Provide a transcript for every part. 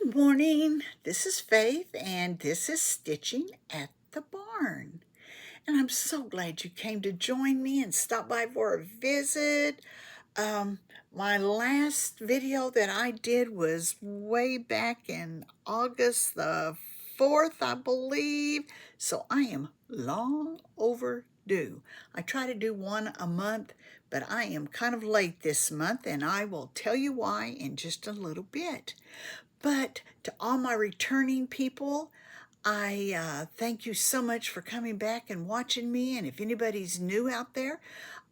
Good morning. This is Faith, and this is Stitching at the Barn. And I'm so glad you came to join me and stop by for a visit. Um, my last video that I did was way back in August the 4th, I believe. So I am long overdue. I try to do one a month, but I am kind of late this month, and I will tell you why in just a little bit. But to all my returning people, I thank you so much for coming back and watching me. And if anybody's new out there,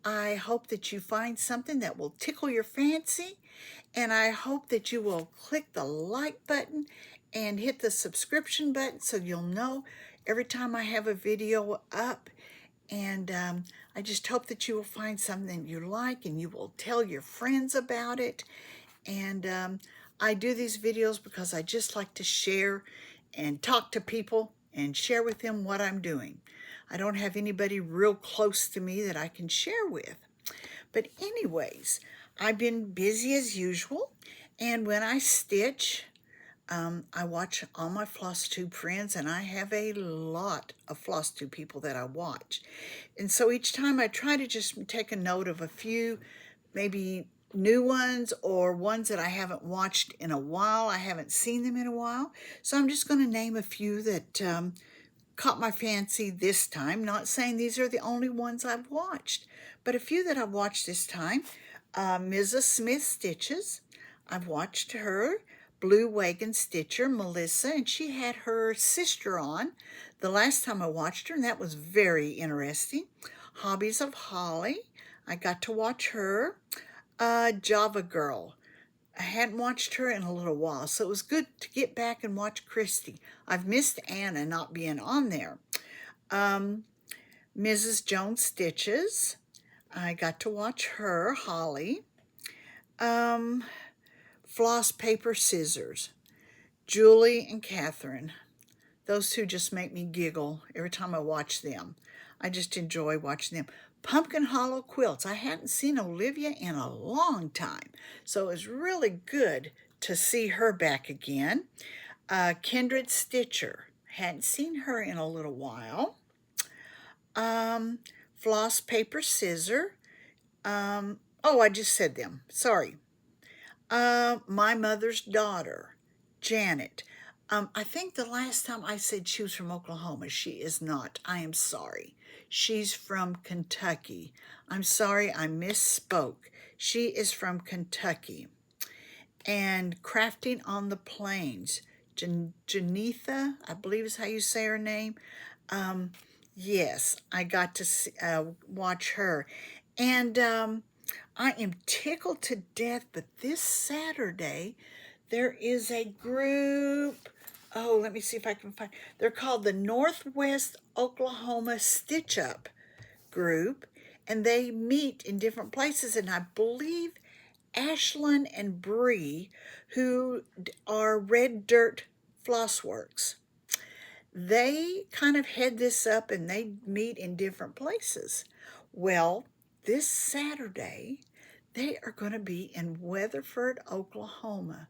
I hope that you find something that will tickle your fancy. And I hope that you will click the like button and hit the subscription button so you'll know every time I have a video up. And I just hope that you will find something you like and you will tell your friends about it. And I do these videos because I just like to share and talk to people and share with them what I'm doing. I don't have anybody real close to me that I can share with. But anyways, I've been busy as usual. And when I stitch, I watch all my floss tube friends, and I have a lot of floss tube people that I watch. And so each time I try to just take a note of a few, maybe new ones or ones that I haven't watched in a while. I haven't seen them in a while. So I'm just going to name a few that caught my fancy this time. Not saying these are the only ones I've watched, but a few that I've watched this time. Mrs. Smith Stitches. I've watched her. Blue Wagon Stitcher, Melissa, and she had her sister on the last time I watched her, and that was very interesting. Hobbies of Holly. I got to watch her. Java Girl. I hadn't watched her in a little while, so it was good to get back and watch Christy. I've missed Anna not being on there. Mrs. Jones Stitches. I got to watch her, Holly. Floss Paper Scissors. Julie and Catherine. Those two just make me giggle every time I watch them. I just enjoy watching them. Pumpkin Hollow Quilts. I hadn't seen Olivia in a long time, so it was really good to see her back again. Kindred Stitcher. Hadn't seen her in a little while. Floss Paper Scissor. Oh, I just said them. Sorry. My Mother's Daughter, Janet. I think the last time I said she was from Oklahoma. She is not. I am sorry. She's from Kentucky. I'm sorry, I misspoke. She is from Kentucky. And Crafting on the Plains, Janetha, I believe is how you say her name. Yes, I got to watch her. And I am tickled to death, but this Saturday, there is a group. Oh, let me see if I can find. They're called the Northwest Oklahoma Stitch Up group, and they meet in different places. And I believe Ashlyn and Bree, who are Red Dirt Flossworks, they kind of head this up and they meet in different places. Well, this Saturday, they are going to be in Weatherford, Oklahoma.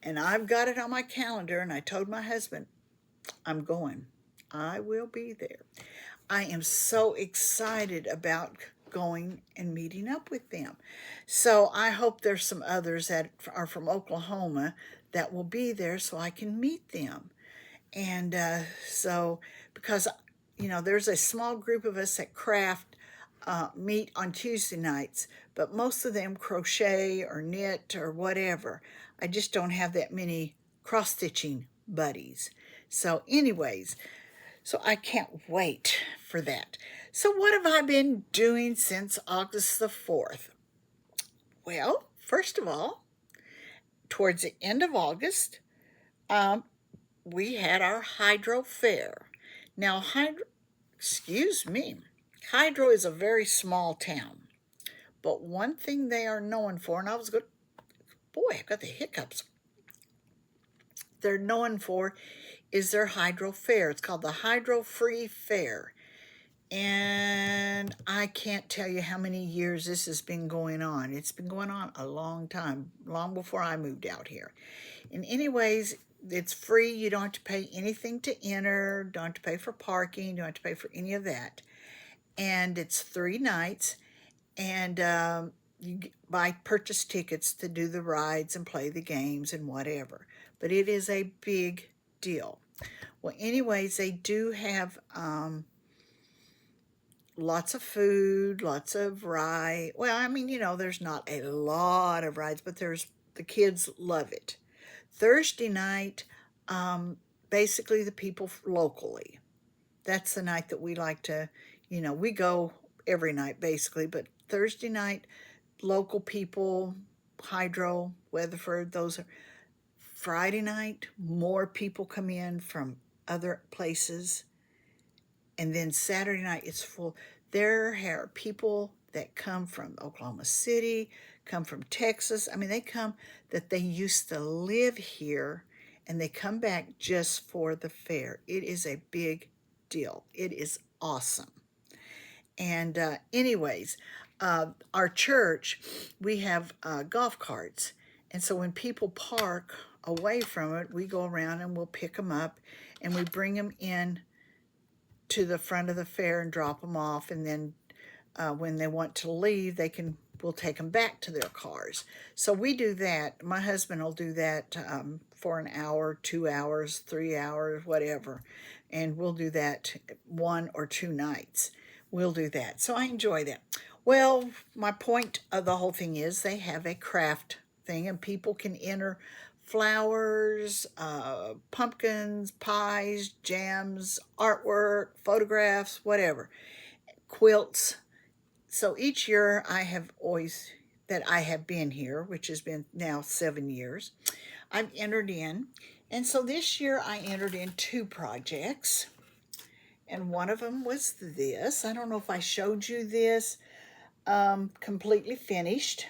And I've got it on my calendar, and I told my husband, I'm going. I will be there. I am so excited about going and meeting up with them. So I hope there's some others that are from Oklahoma that will be there so I can meet them. And so, because, there's a small group of us that craft, meet on Tuesday nights, but most of them crochet or knit or whatever. I just don't have that many cross-stitching buddies. So anyways, so I can't wait for that. So what have I been doing since August the 4th? Well, first of all, towards the end of August, we had our Hydro Fair. Now, Hydro is a very small town. But one thing they are known for, and I was good, boy, I've got the hiccups. They're known for is their Hydro Fair. It's called the Hydro Free Fair. And I can't tell you how many years this has been going on. It's been going on a long time, long before I moved out here. And anyways, it's free. You don't have to pay anything to enter. Don't have to pay for parking. Don't have to pay for any of that. And it's 3 nights. And you buy purchase tickets to do the rides and play the games and whatever. But it is a big deal. Well, anyways, they do have lots of food, lots of ride. Well, I mean, there's not a lot of rides, but the kids love it. Thursday night, basically the people locally. That's the night that we like to, we go every night basically, but Thursday night, local people, Hydro, Weatherford, those are. Friday night, more people come in from other places. And then Saturday night, it's full. There are people that come from Oklahoma City, come from Texas. I mean, they come that they used to live here, and they come back just for the fair. It is a big deal. It is awesome. And anyways, our church, we have golf carts. And so when people park away from it, we go around and we'll pick them up and we bring them in to the front of the fair and drop them off. And then when they want to leave, we'll take them back to their cars. So we do that. My husband will do that for an hour, 2 hours, 3 hours, whatever. And we'll do that 1 or 2 nights. We'll do that. So I enjoy that. Well, my point of the whole thing is they have a craft thing and people can enter flowers, pumpkins, pies, jams, artwork, photographs, whatever, quilts. So each year that I have been here, which has been now 7 years, I've entered in. And so this year I entered in 2 projects. And one of them was this. I don't know if I showed you this completely finished,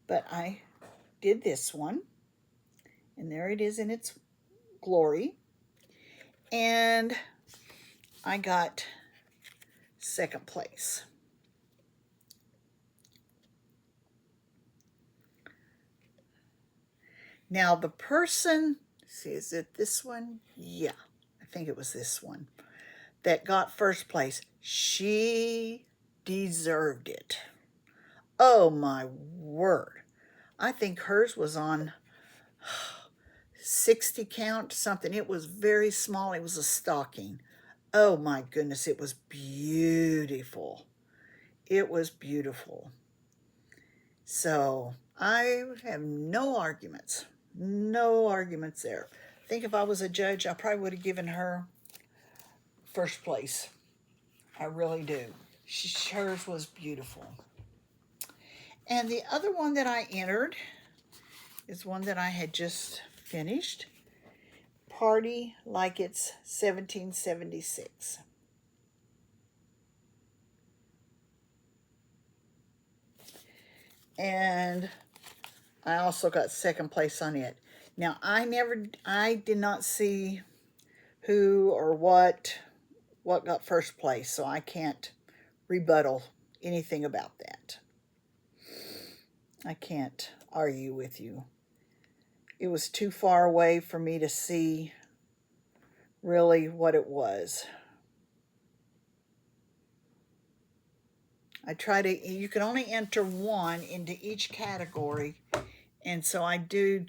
but I did this one. And there it is in its glory. And I got 2nd place. Now the person, see, is it this one? Yeah, I think it was this one that got 1st place. She deserved it. Oh my word. I think hers was on 60 count something. It was very small. It was a stocking. Oh my goodness, it was beautiful. It was beautiful. So I have no arguments. No arguments there. I think if I was a judge, I probably would have given her 1st place. I really do. Hers was beautiful. And the other one that I entered is one that I had just finished. Party Like It's 1776. And I also got 2nd place on it. Now, I did not see who or what got 1st place, so I can't rebuttal anything about that. I can't argue with you. It was too far away for me to see really what it was. You can only enter 1 into each category, and so I do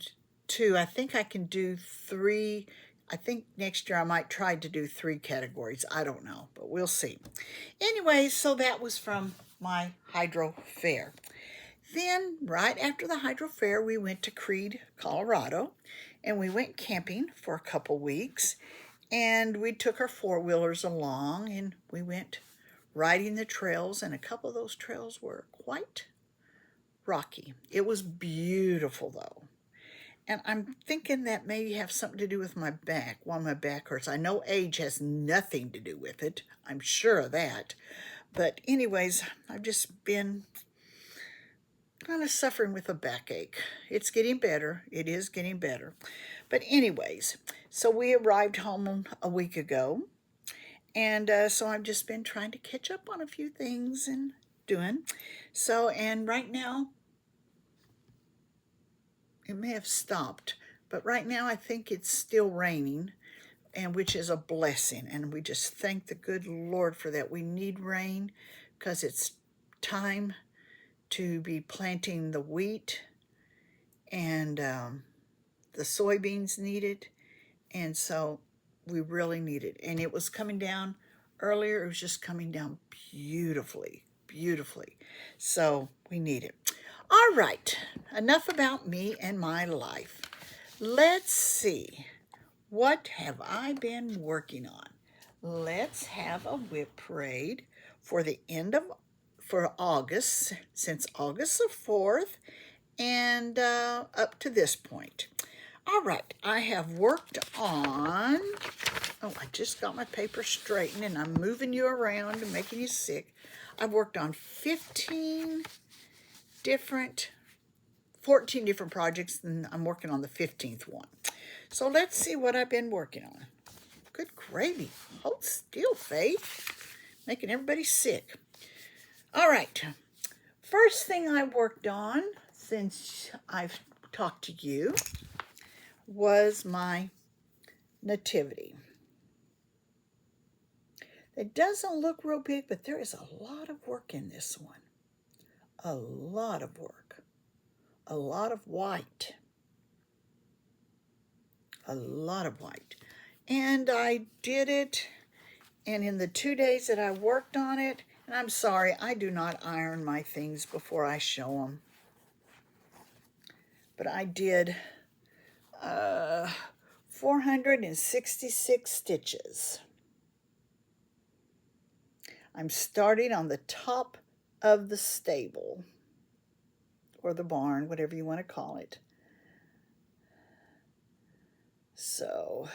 2. I think I can do 3. I think next year I might try to do 3 categories. I don't know, but we'll see. Anyway, so that was from my Hydro Fair. Then, right after the Hydro Fair, we went to Creede, Colorado, and we went camping for a couple weeks, and we took our 4-wheelers along, and we went riding the trails, and a couple of those trails were quite rocky. It was beautiful, though. And I'm thinking that maybe have something to do with my back, why my back hurts. I know age has nothing to do with it. I'm sure of that. But anyways, I've just been kind of suffering with a backache. It's getting better. It is getting better. But anyways, so we arrived home a week ago. And so I've just been trying to catch up on a few things and doing. So, and right now, it may have stopped, but right now I think it's still raining, and which is a blessing. And we just thank the good Lord for that. We need rain because it's time to be planting the wheat, and the soybeans need it. And so we really need it. And it was coming down earlier. It was just coming down beautifully, beautifully. So we need it. All right, enough about me and my life. Let's see. What have I been working on? Let's have a whip parade for the end of for August, since August the 4th, and up to this point. All right, I have worked on, oh, I just got my paper straightened and I'm moving you around and making you sick. I've worked on 14 different projects, and I'm working on the 15th one. So let's see what I've been working on. Good gravy. Hold still, Faith. Making everybody sick. All right. First thing I worked on since I've talked to you was my nativity. It doesn't look real big, but there is a lot of work in this one. A lot of work. A lot of white. A lot of white. And I did it, and in the 2 days that I worked on it, and I'm sorry, I do not iron my things before I show them. But I did 466 stitches. I'm starting on the top of the stable, or the barn, whatever you want to call it. So,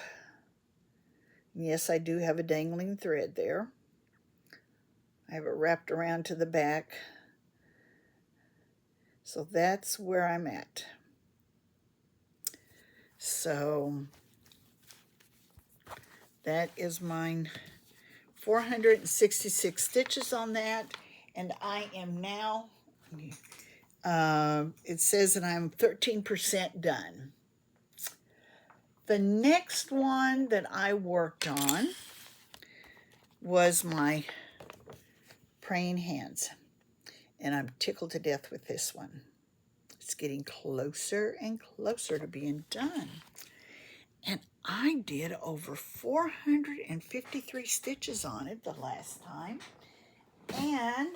yes, I do have a dangling thread there. I have it wrapped around to the back. So that's where I'm at. So that is mine. 466 stitches on that, and I am now, it says that I'm 13% done. The next one that I worked on was my praying hands, and I'm tickled to death with this one. It's getting closer and closer to being done. And I did over 453 stitches on it the last time. And,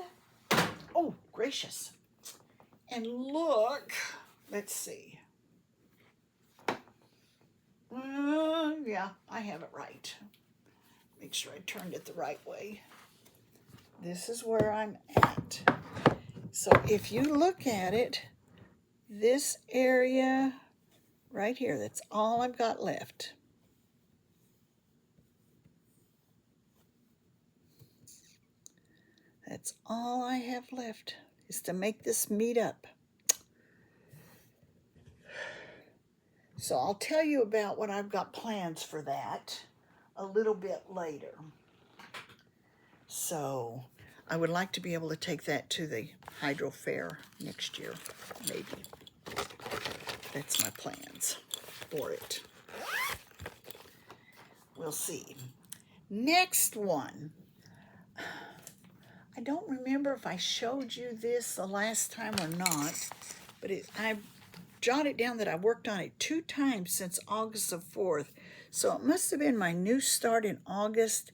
oh, gracious. And look, let's see. Yeah, I have it right. Make sure I turned it the right way. This is where I'm at. So if you look at it, this area right here, that's all I've got left. That's all I have left, is to make this meet up. So I'll tell you about what I've got plans for that a little bit later. So I would like to be able to take that to the Hydro Fair next year, maybe. That's my plans for it. We'll see. Next one. I don't remember if I showed you this the last time or not, but I jotted down that I worked on it 2 times since August the 4th. So it must have been my new start in August,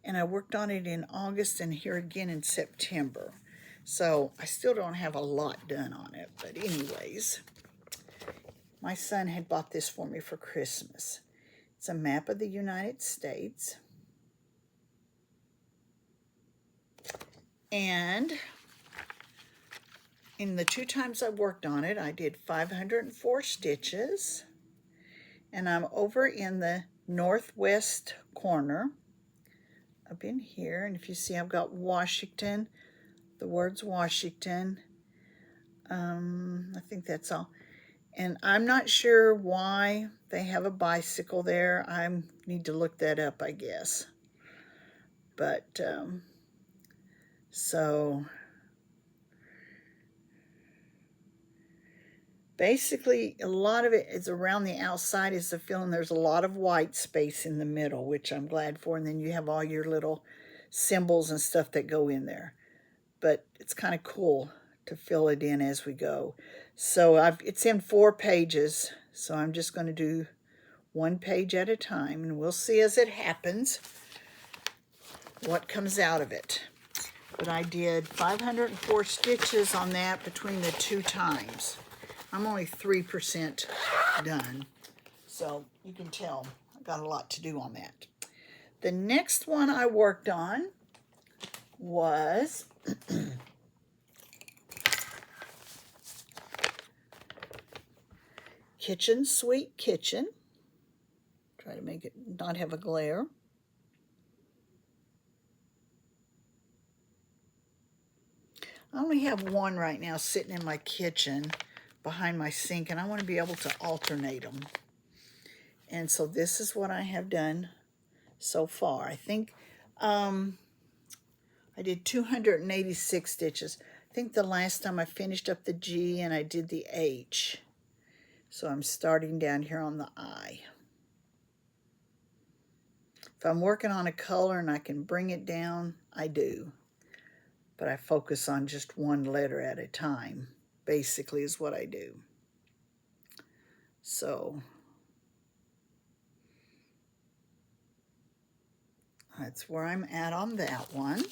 and I worked on it in August and here again in September. So I still don't have a lot done on it, but anyways, my son had bought this for me for Christmas. It's a map of the United States. And in the 2 times I worked on it, I did 504 stitches. And I'm over in the northwest corner, up in here. And if you see, I've got Washington, the words Washington. I think that's all. And I'm not sure why they have a bicycle there. I need to look that up, I guess. But so basically a lot of it is around the outside is the filling. There's a lot of white space in the middle, which I'm glad for, and then you have all your little symbols and stuff that go in there. But it's kind of cool to fill it in as we go. So it's in 4 pages, so I'm just going to do 1 page at a time, and we'll see as it happens what comes out of it. But I did 504 stitches on that between the 2 times. I'm only 3% done, so you can tell I got a lot to do on that. The next one I worked on was Kitchen Sweet Kitchen. Try to make it not have a glare. I only have one right now sitting in my kitchen behind my sink, and I want to be able to alternate them. And so this is what I have done so far. I think I did 286 stitches. I think the last time I finished up the G and I did the H. So I'm starting down here on the I. If I'm working on a color and I can bring it down, I do. But I focus on just one letter at a time, basically is what I do. So that's where I'm at on that one.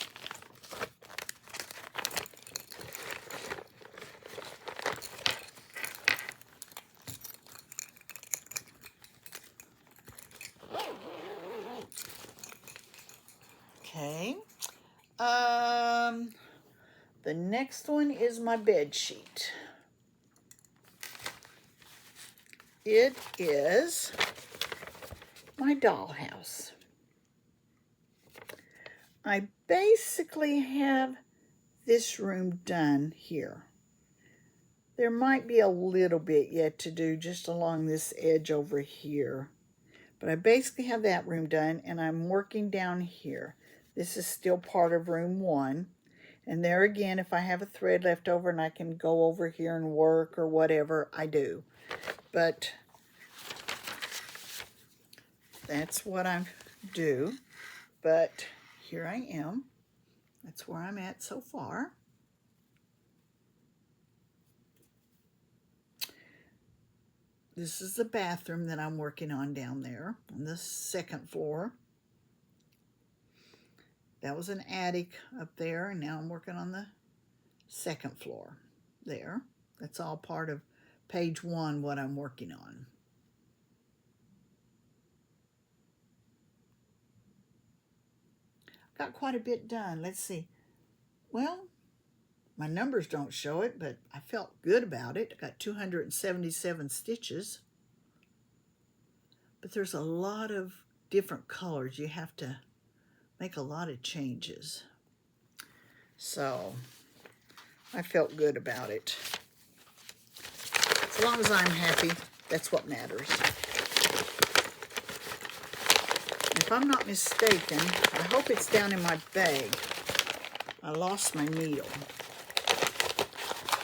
Okay. The next one is my bed sheet. It is my dollhouse. I basically have this room done here. There might be a little bit yet to do just along this edge over here. But I basically have that room done, and I'm working down here. This is still part of room 1. And there again, if I have a thread left over and I can go over here and work or whatever, I do. But that's what I do. But here I am. That's where I'm at so far. This is the bathroom that I'm working on down there on the 2nd floor. That was an attic up there, and now I'm working on the 2nd floor there. That's all part of page 1, what I'm working on. Got quite a bit done. Let's see. Well, my numbers don't show it, but I felt good about it. I got 277 stitches. But there's a lot of different colors. You have to make a lot of changes. So I felt good about it. As long as I'm happy, that's what matters. If I'm not mistaken, I hope it's down in my bag. I lost my needle.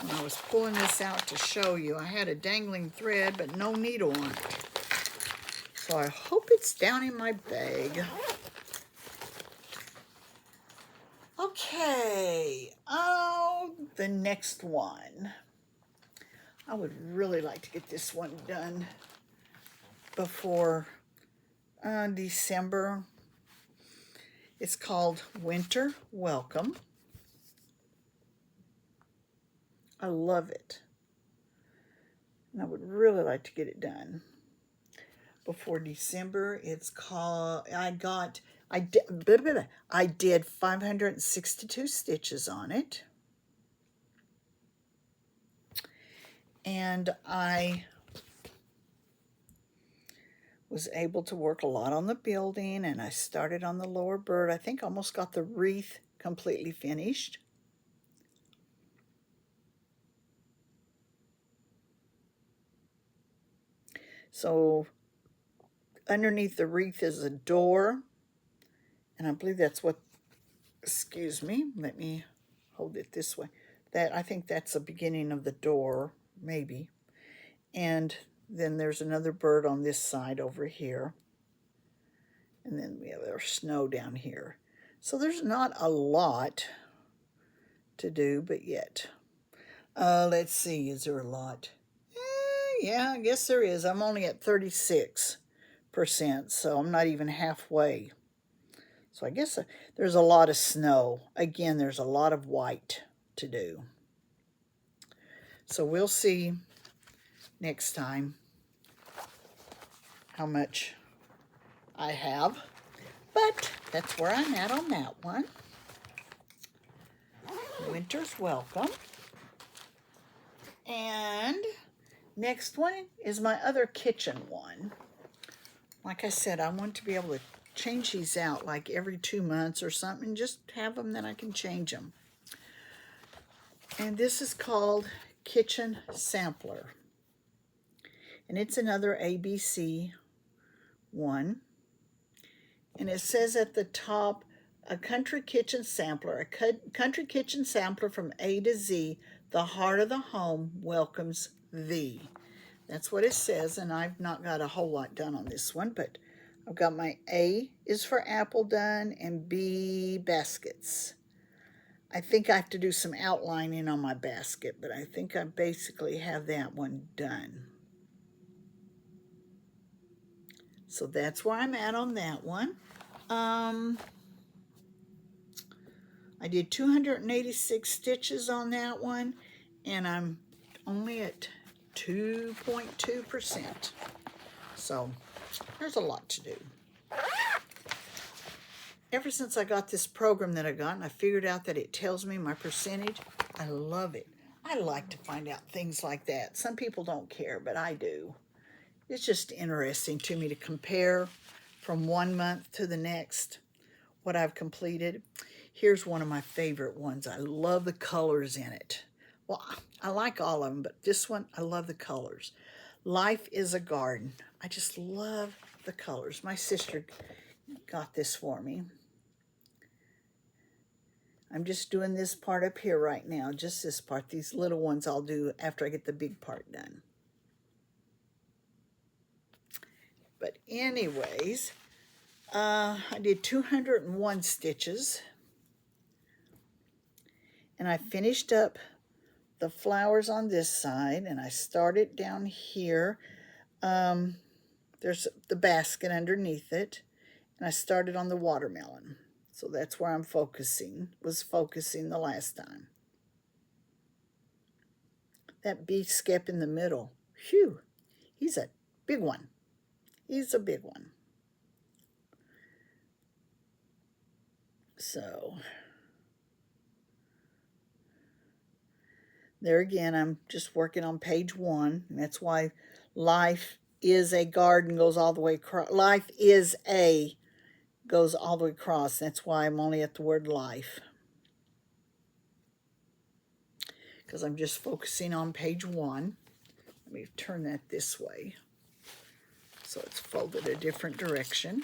When I was pulling this out to show you, I had a dangling thread, but no needle on it. So I hope it's down in my bag. Okay, the next one. I would really like to get this one done before December. It's called Winter Welcome. I love it. And I would really like to get it done before December. It's called, I did 562 stitches on it. And I was able to work a lot on the building, and I started on the lower bird. I think almost got the wreath completely finished. So underneath the wreath is a door, and I believe that's what excuse me, let me hold it this way. That, I think that's the beginning of the door, maybe. And then there's another bird on this side over here. And then we have our snow down here. So there's not a lot to do, but yet. Let's see, is there a lot? Yeah, I guess there is. I'm only at 36%, so I'm not even halfway. So I guess there's a lot of snow. Again, there's a lot of white to do. So we'll see next time how much I have. But that's where I'm at on that one. Winter's welcome. And next one is my other kitchen one. Like I said, I want to be able to change these out like every 2 months or something. Just have them that I can change them. And this is called Kitchen Sampler. And it's another ABC one. And it says at the top, a country kitchen sampler. A country kitchen sampler from A to Z. The heart of the home welcomes thee. That's what it says, and I've not got a whole lot done on this one, but I've got my A is for apple done and B baskets. I think I have to do some outlining on my basket, but I think I basically have that one done. So that's where I'm at on that one. I did 286 stitches on that one, and I'm only at 2.2%. So there's a lot to do. Ever since I got this program that I got, and I figured out that it tells me my percentage, I love it. I like to find out things like that. Some people don't care, but I do. It's just interesting to me to compare from 1 month to the next what I've completed. Here's one of my favorite ones. I love the colors in it. Well, I like all of them, but this one, I love the colors. Life is a Garden. I just love the colors. My sister got this for me. I'm just doing this part up here right now, just this part. These little ones I'll do after I get the big part done. But anyways, I did 201 stitches. And I finished up the flowers on this side, and I started down here. There's the basket underneath it, and I started on the watermelon. So that's where I'm was focusing the last time. That bee skep in the middle, phew, he's a big one. He's a big one. So there again, I'm just working on page 1, and that's why Life is a Garden goes all the way across. Life is a goes all the way across. That's why I'm only at the word life, because I'm just focusing on page 1. Let me turn that this way so it's folded a different direction.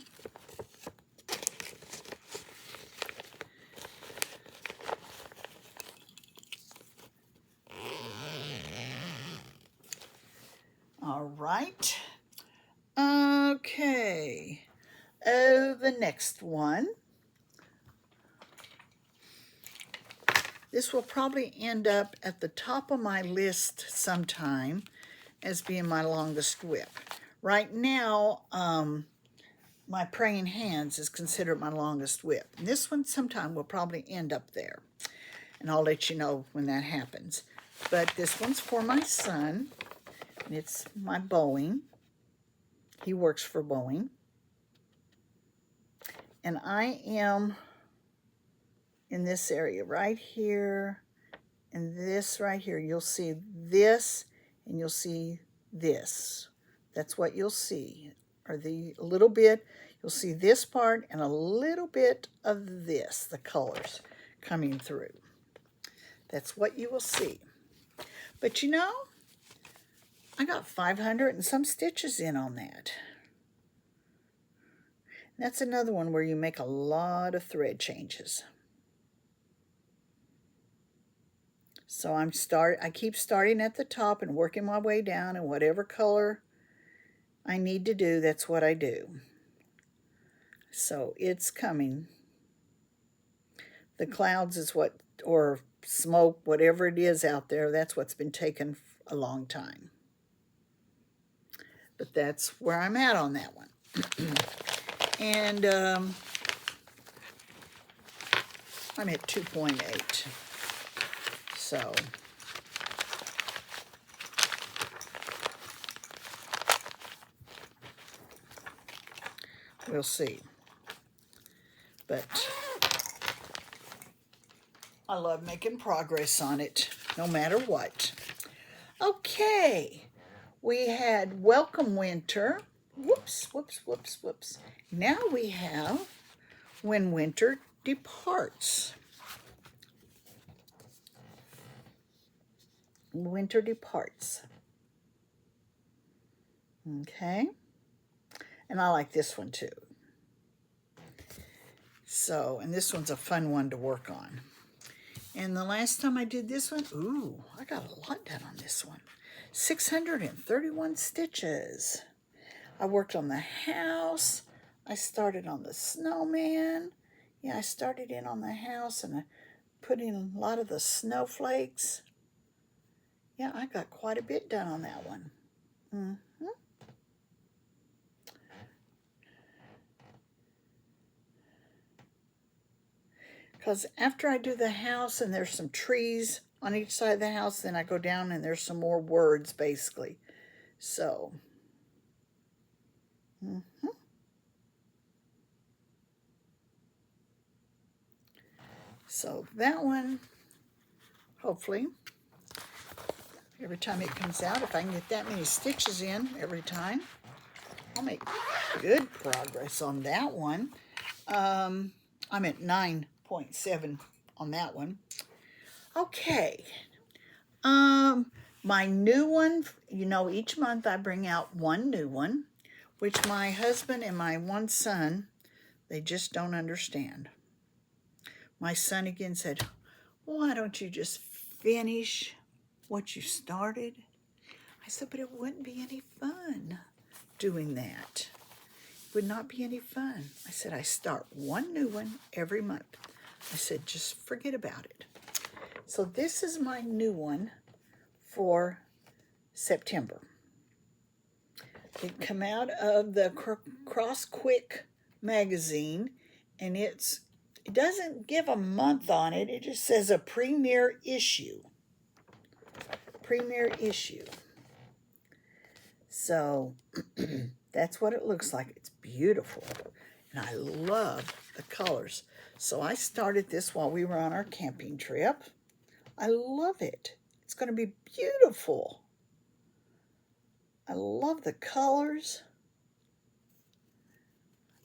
All right. Okay. The next one. This will probably end up at the top of my list sometime as being my longest whip. Right now, my Praying Hands is considered my longest whip. And this one sometime will probably end up there. And I'll let you know when that happens. But this one's for my son. And it's my Boeing. He works for Boeing. And I am in this area right here and this right here. You'll see this and you'll see this. That's what you'll see. Or a little bit, you'll see this part and a little bit of this, the colors coming through. That's what you will see. But you know, I got 500 and some stitches in on that. That's another one where you make a lot of thread changes. So I keep starting at the top and working my way down, and whatever color I need to do, that's what I do. So it's coming. The clouds is what, or smoke, whatever it is out there, that's what's been taking a long time. But that's where I'm at on that one. And I'm at 2.8. So we'll see. But I love making progress on it, no matter what. Okay, we had Welcome Winter. Whoops, whoops, whoops, whoops. Now we have When Winter Departs. Winter Departs. Okay, and I like this one too. So, and this one's a fun one to work on. And the last time I did this one, ooh, I got a lot done on this one. 631 stitches. I worked on the house. I started on the snowman. Yeah, I started in on the house and I put in a lot of the snowflakes. Yeah, I got quite a bit done on that one. Because after I do the house and there's some trees on each side of the house, then I go down and there's some more words basically. So, so that one, hopefully, every time it comes out, if I can get that many stitches in every time, I'll make good progress on that one. I'm at 9.7 on that one. Okay. My new one, you know, each month I bring out one new one, which my husband and my one son, they just don't understand. My son again said, why don't you just finish what you started? I said, but it wouldn't be any fun doing that. It would not be any fun. I said, I start one new one every month. I said, just forget about it. So this is my new one for September. It come out of the Cross Quick magazine, and it doesn't give a month on it. It just says a premiere issue. Premiere issue. So that's what it looks like. It's beautiful, and I love the colors. So I started this while we were on our camping trip. I love it. It's going to be beautiful. I love the colors.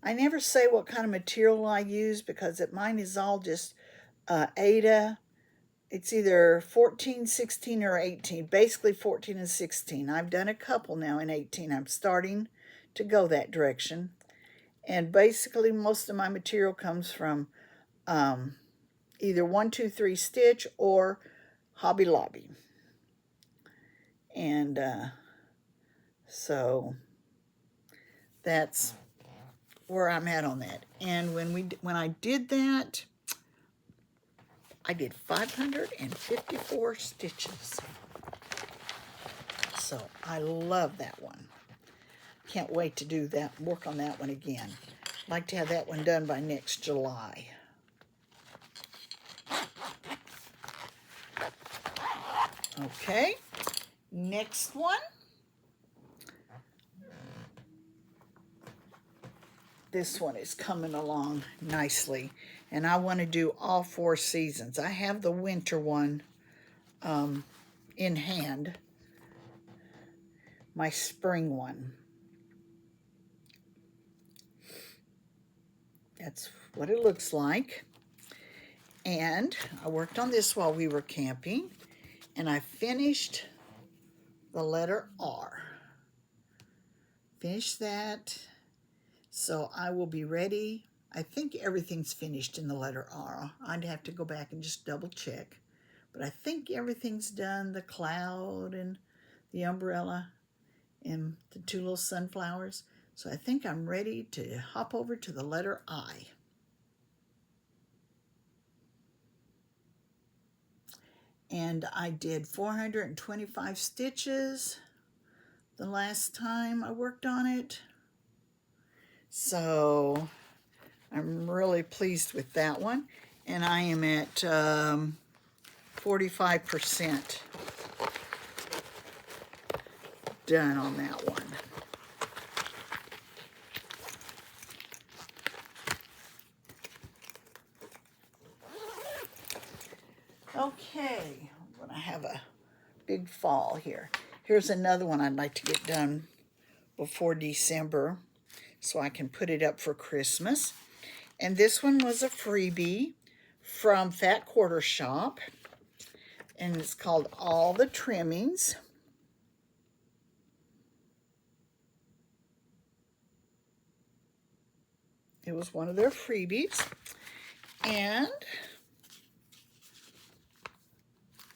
I never say what kind of material I use because mine is all just Aida. It's either 14, 16, or 18. Basically 14 and 16. I've done a couple now in 18. I'm starting to go that direction. And basically most of my material comes from either 1-2-3 Stitch or Hobby Lobby. And so that's where I'm at on that. And when I did that, I did 554 stitches. So I love that one. Can't wait to do that, work on that one again. I'd like to have that one done by next July. Okay, next one. This one is coming along nicely, and I want to do all 4 seasons. I have the winter one in hand, my spring one. That's what it looks like. And I worked on this while we were camping, and I finished the letter R. Finished that. So I will be ready. I think everything's finished in the letter R. I'd have to go back and just double check. But I think everything's done, the cloud and the umbrella and the two little sunflowers. So I think I'm ready to hop over to the letter I. And I did 425 stitches the last time I worked on it. So I'm really pleased with that one. And I am at 45% done on that one. Okay, I'm gonna have a big fall here. Here's another one I'd like to get done before December so I can put it up for Christmas. And this one was a freebie from Fat Quarter Shop, and it's called All the Trimmings. It was one of their freebies, and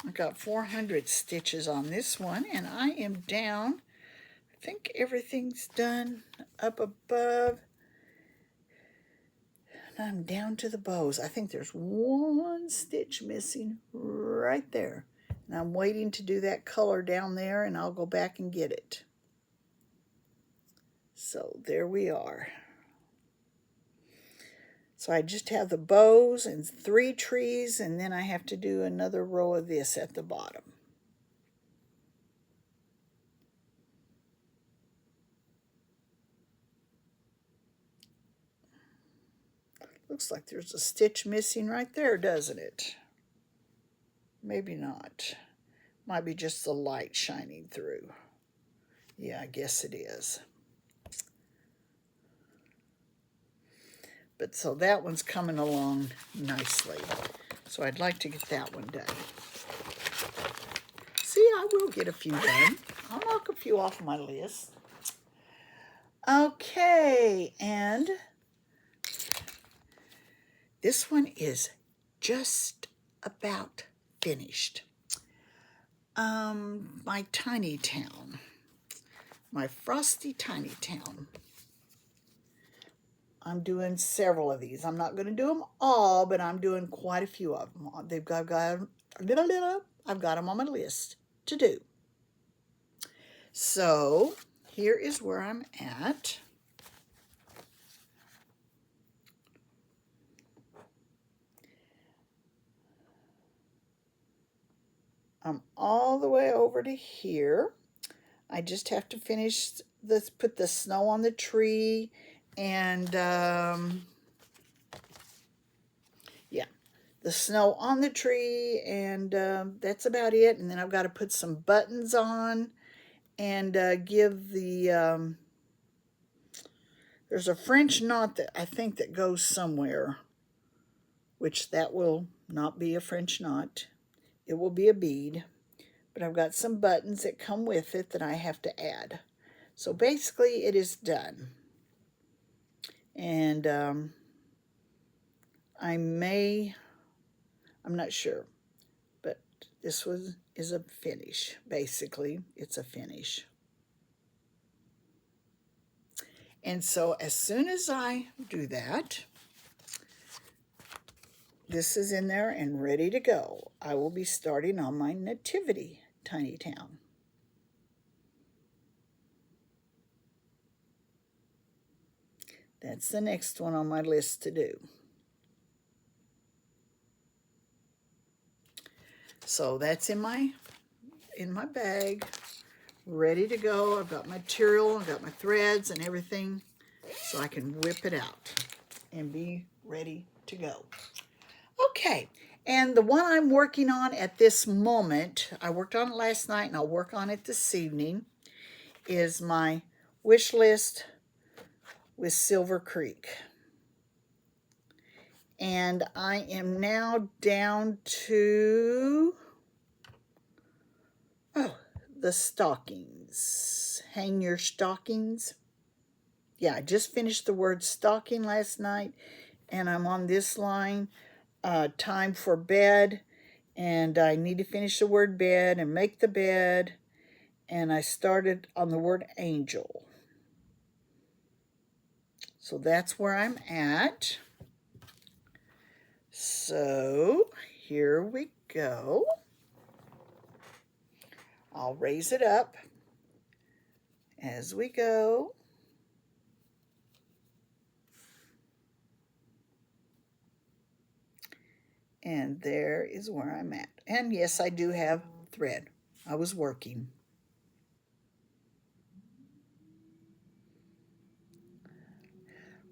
I got 400 stitches on this one, and I am down. I think everything's done up above. And I'm down to the bows. I think there's one stitch missing right there. And I'm waiting to do that color down there, and I'll go back and get it. So there we are. So I just have the bows and 3 trees, and then I have to do another row of this at the bottom. Looks like there's a stitch missing right there, doesn't it? Maybe not. Might be just the light shining through. Yeah, I guess it is. But so that one's coming along nicely. So I'd like to get that one done. See, I will get a few done. I'll knock a few off my list. Okay, and this one is just about finished. My tiny town, my frosty tiny town. I'm doing several of these. I'm not going to do them all, but I'm doing quite a few of them. I've got them on my list to do. So here is where I'm at. I'm all the way over to here. I just have to finish this, put the snow on the tree, and yeah, the snow on the tree, and that's about it. And then I've got to put some buttons on and give the there's a French knot that I think that goes somewhere, which that will not be a French knot. It will be a bead, but I've got some buttons that come with it that I have to add. So basically it is done. And I'm not sure, but this is a finish. Basically, it's a finish. And so as soon as I do that, this is in there and ready to go. I will be starting on my nativity tiny town. That's the next one on my list to do. So that's in my bag, ready to go. I've got material, I've got my threads and everything, so I can whip it out and be ready to go. Okay, and the one I'm working on at this moment, I worked on it last night and I'll work on it this evening, is my wish list with Silver Creek. And I am now down to, the stockings. Hang your stockings. Yeah, I just finished the word stocking last night, and I'm on this line, time for bed, And I need to finish the word bed and make the bed. And I started on the word angel. So that's where I'm at. So here we go. I'll raise it up as we go. And there is where I'm at. And yes, I do have thread. I was working.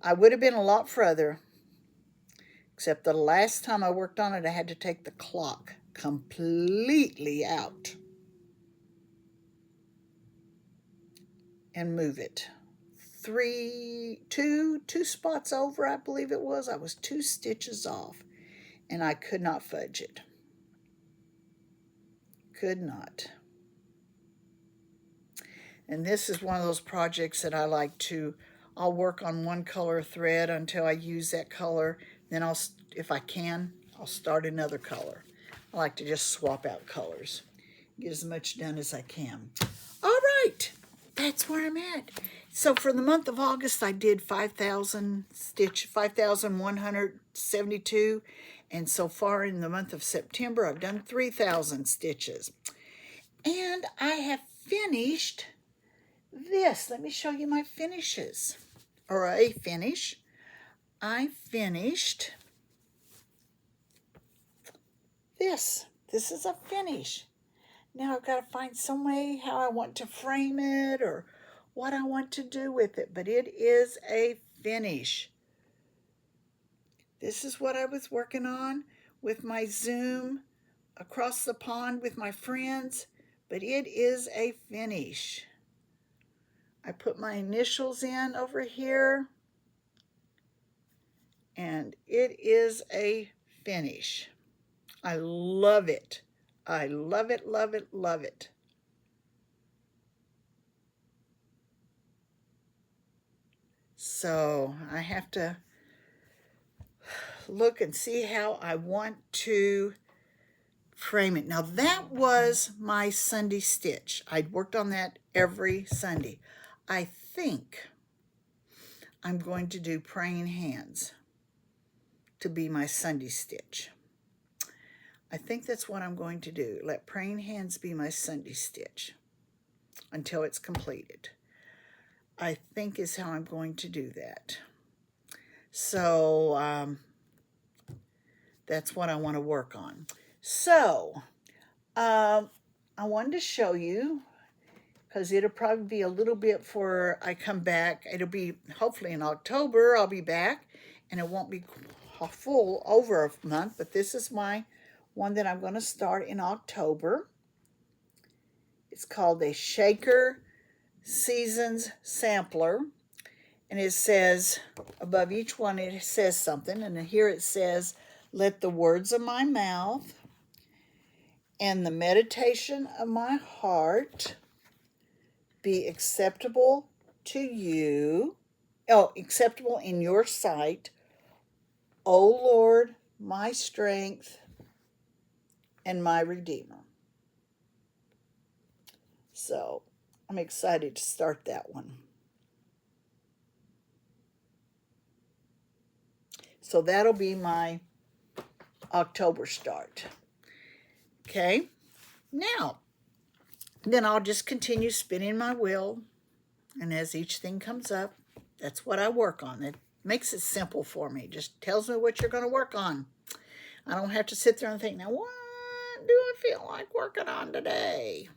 I would have been a lot further, except the last time I worked on it, I had to take the clock completely out and move it. Two spots over, I believe it was. I was 2 stitches off, and I could not fudge it. Could not. And this is one of those projects that I like to, I'll work on one color thread until I use that color. Then I'll, if I can, I'll start another color. I like to just swap out colors. Get as much done as I can. All right, that's where I'm at. So for the month of August, I did 5,172. And so far in the month of September, I've done 3,000 stitches. And I have finished this. Let me show you my finishes, or a finish. I finished this. This is a finish. Now I've got to find some way how I want to frame it or what I want to do with it, but it is a finish. This is what I was working on with my Zoom across the pond with my friends, but it is a finish. I put my initials in over here, and it is a finish. I love it. I love it, love it, love it. So I have to look and see how I want to frame it. Now that was my Sunday stitch. I'd worked on that every Sunday. I think I'm going to do praying hands to be my Sunday stitch. I think that's what I'm going to do. Let praying hands be my Sunday stitch until it's completed. I think is how I'm going to do that. So that's what I want to work on. So I wanted to show you, because it'll probably be a little bit before I come back. It'll be hopefully in October I'll be back, and it won't be full over a month, but this is my one that I'm going to start in October. It's called a Shaker Seasons Sampler, and it says above each one it says something, and here it says, let the words of my mouth and the meditation of my heart be acceptable to you, acceptable in your sight, O Lord, my strength and my Redeemer. So I'm excited to start that one. So that'll be my October start. Okay, now, then I'll just continue spinning my wheel, and as each thing comes up, that's what I work on. It makes it simple for me. Just tells me what you're going to work on. I don't have to sit there and think, now what do I feel like working on today?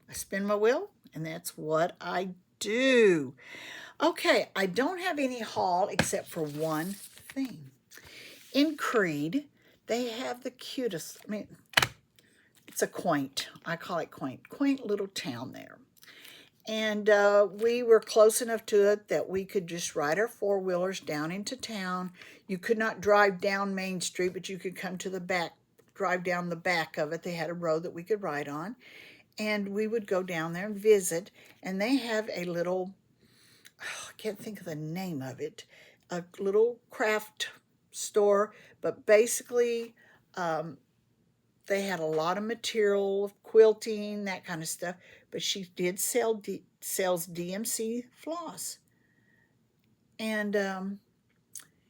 I spin my wheel, and that's what I do. Okay, I don't have any haul except for one thing. In Creed, they have the cutest, it's a quaint, I call it quaint little town there. And we were close enough to it that we could just ride our four-wheelers down into town. You could not drive down Main Street, but you could come to the back, drive down the back of it. They had a road that we could ride on. And we would go down there and visit. And they have a little, I can't think of the name of it, a little craft store, but basically they had a lot of material, quilting, that kind of stuff. But she did sells DMC floss. And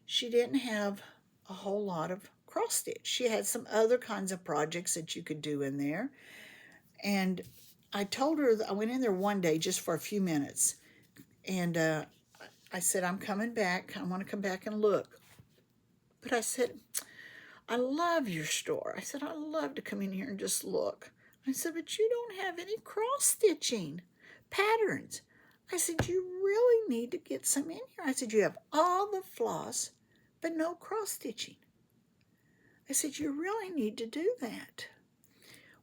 she didn't have a whole lot of cross stitch. She had some other kinds of projects that you could do in there. And I told her, I went in there one day just for a few minutes. And I said, I'm coming back. I want to come back and look. But I said, I love your store. I said, I love to come in here and just look. I said, but you don't have any cross stitching patterns. I said, you really need to get some in here. I said, you have all the floss, but no cross stitching. I said, you really need to do that.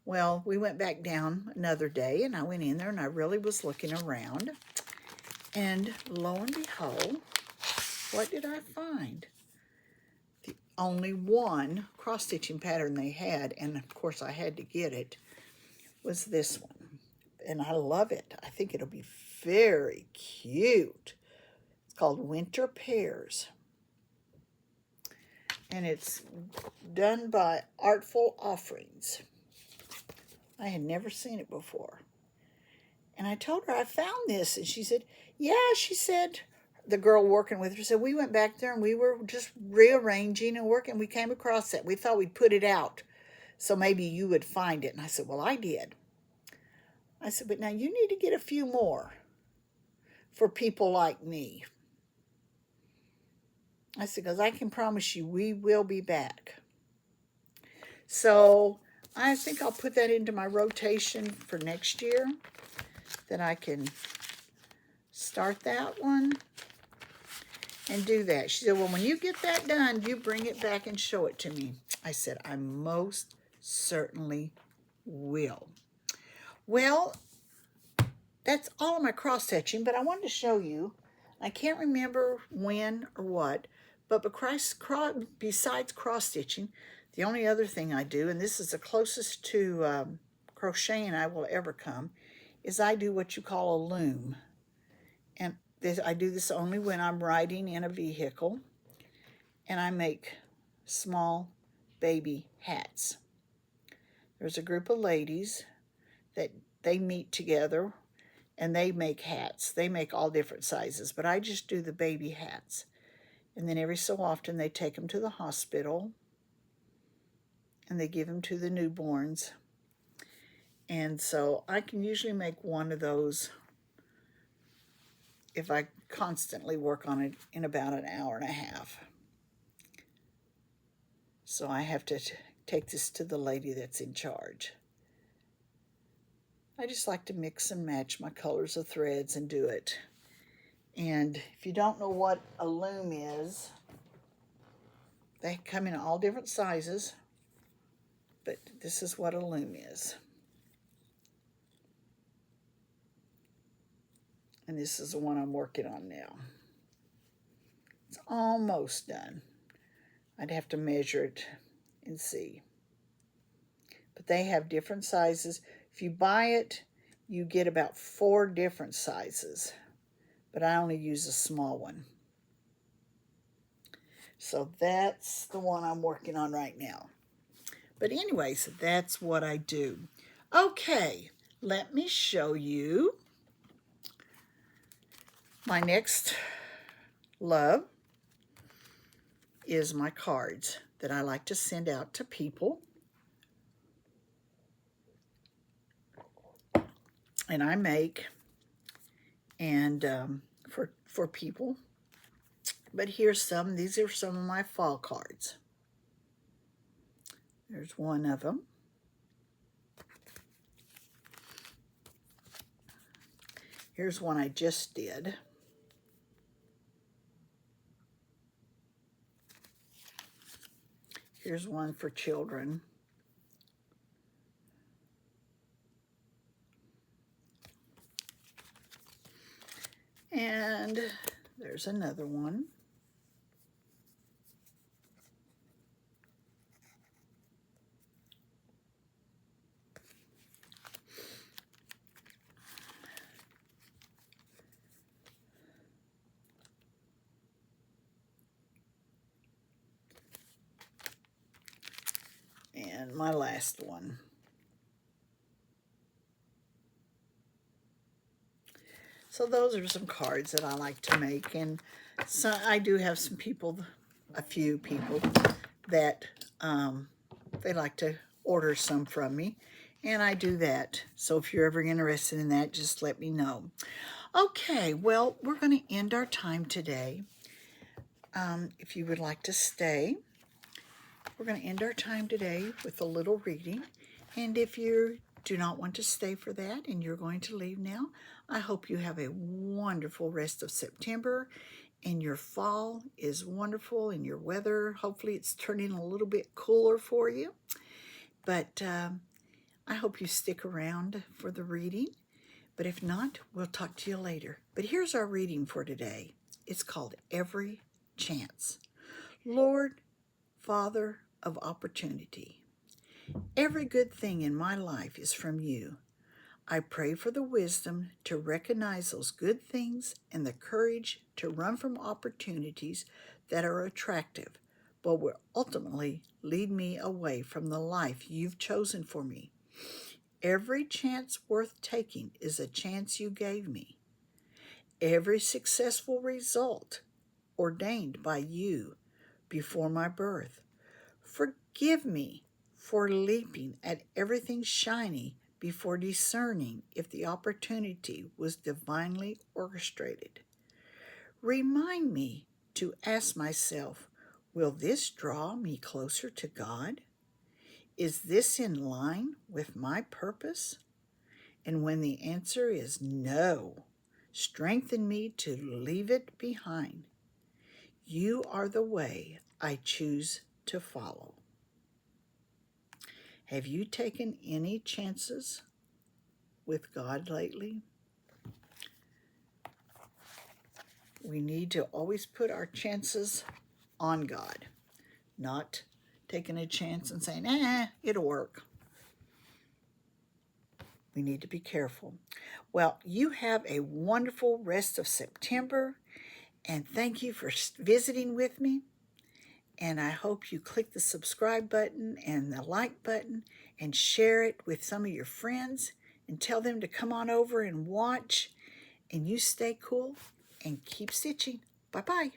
Well, we went back down another day, and I went in there, and I really was looking around. And lo and behold, what did I find? The only one cross-stitching pattern they had, and of course I had to get it, was this one. And I love it. I think it'll be very cute. It's called Winter Pears. And it's done by Artful Offerings. I had never seen it before. And I told her I found this, and she said, yeah, she said, the girl working with her said, we went back there and we were just rearranging and working. We came across that. We thought we'd put it out, so maybe you would find it. And I said, well, I did. I said, but now you need to get a few more for people like me. I said, because I can promise you we will be back. So I think I'll put that into my rotation for next year, that I can start that one and do that. She said, well, when you get that done, you bring it back and show it to me. I said, I most certainly will. Well, that's all of my cross-stitching, but I wanted to show you, I can't remember when or what, but besides cross-stitching, the only other thing I do, and this is the closest to crocheting I will ever come, is I do what you call a loom. And I do this only when I'm riding in a vehicle, and I make small baby hats. There's a group of ladies that they meet together, and they make hats. They make all different sizes, but I just do the baby hats. And then every so often they take them to the hospital, and they give them to the newborns. And so I can usually make one of those, if I constantly work on it, in about an hour and a half. So I have to take this to the lady that's in charge. I just like to mix and match my colors of threads and do it. And if you don't know what a loom is, they come in all different sizes, but this is what a loom is. And this is the one I'm working on now. It's almost done. I'd have to measure it and see. But they have different sizes. If you buy it, you get about 4 different sizes. But I only use a small one. So that's the one I'm working on right now. But anyways, that's what I do. Okay, let me show you my next love is my cards that I like to send out to people. And I make and for people. But here's some. These are some of my fall cards. There's one of them. Here's one I just did. Here's one for children. And there's another one. And my last one. So those are some cards that I like to make, and so I do have some people, a few people that they like to order some from me, and I do that. So if you're ever interested in that, just let me know. Okay, well, we're going to end our time today. If you would like to stay, we're going to end our time today with a little reading. And if you do not want to stay for that and you're going to leave now, I hope you have a wonderful rest of September and your fall is wonderful and your weather, hopefully it's turning a little bit cooler for you. But I hope you stick around for the reading. But if not, we'll talk to you later. But here's our reading for today. It's called Every Chance. Lord, Father of opportunity, every good thing in my life is from you. I pray for the wisdom to recognize those good things and the courage to run from opportunities that are attractive, but will ultimately lead me away from the life you've chosen for me. Every chance worth taking is a chance you gave me. Every successful result ordained by you before my birth. Forgive me for leaping at everything shiny before discerning if the opportunity was divinely orchestrated. Remind me to ask myself, will this draw me closer to God? Is this in line with my purpose? And when the answer is no, strengthen me to leave it behind. You are the way I choose to follow. Have you taken any chances with God lately? We need to always put our chances on God, not taking a chance and saying, it'll work. We need to be careful. Well, you have a wonderful rest of September, and thank you for visiting with me. And I hope you click the subscribe button and the like button and share it with some of your friends and tell them to come on over and watch. And you stay cool and keep stitching. Bye-bye.